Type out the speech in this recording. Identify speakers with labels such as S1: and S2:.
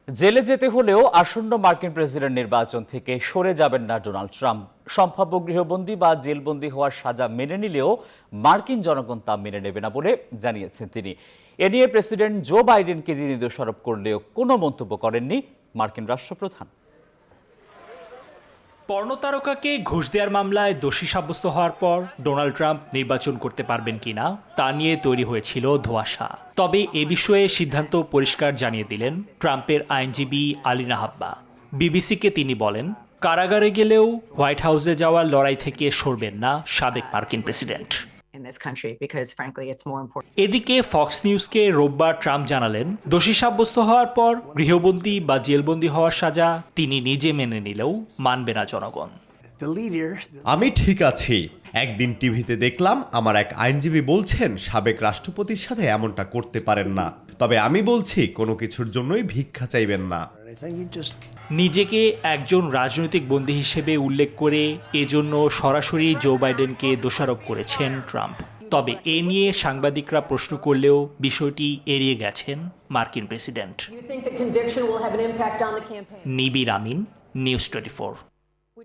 S1: জেলে যেতে হলেও আসন্ন মার্কিন প্রেসিডেন্ট নির্বাচন থেকে সরে যাবেন না ডোনাল্ড ট্রাম্প। সম্ভাব্য গৃহবন্দী বা জেলবন্দী হওয়ার সাজা মেনে নিলেও মার্কিন জনগণ তা মেনে নেবে না বলে জানিয়েছেন তিনি। এ নিয়ে প্রেসিডেন্ট জো বাইডেনকে তিনি দোষারোপ করলেও কোনো মন্তব্য করেননি মার্কিন রাষ্ট্রপ্রধান।
S2: পর্নোতারকাকে ঘুষ দেওয়ার মামলায় দোষী সাব্যস্ত হওয়ার পর ডোনাল্ড ট্রাম্প নির্বাচন করতে পারবেন কিনা তা নিয়ে তৈরি হয়েছিল ধোঁয়াশা। তবে এ বিষয়ে সিদ্ধান্ত পরিষ্কার জানিয়ে দিলেন ট্রাম্পের আইনজীবী আলিনা হাব্বা। বিবিসিকে তিনি বলেন, কারাগারে গেলেও হোয়াইট হাউসে যাওয়ার লড়াই থেকে সরবেন না সাবেক মার্কিন প্রেসিডেন্ট। এদিকে ফক্স নিউজকে রোববার ট্রাম্প জানালেন, দোষী সাব্যস্ত হওয়ার পর গৃহবন্দী বা জেলবন্দী হওয়ার সাজা তিনি নিজে মেনে নিলেও মানবে না জনগণ।
S3: আমি ঠিক আছি। একদিন টিভিতে দেখলাম আমার এক আইনজীবী বলছেন সাবেক রাষ্ট্রপতির সাথে এমনটা করতে পারেন না। তবে আমি বলছি কোনো কিছুর জন্যই ভিক্ষা চাইবেন না।
S2: নিজেকে একজন রাজনৈতিক বন্দী হিসেবে উল্লেখ করে এজন্য সরাসরি জো বাইডেনকে দোষারোপ করেছেন ট্রাম্প। তবে এ নিয়ে সাংবাদিকরা প্রশ্ন করলেও বিষয়টি এড়িয়ে গেছেন মার্কিন প্রেসিডেন্ট। নিবির আমিন, নিউজ 24।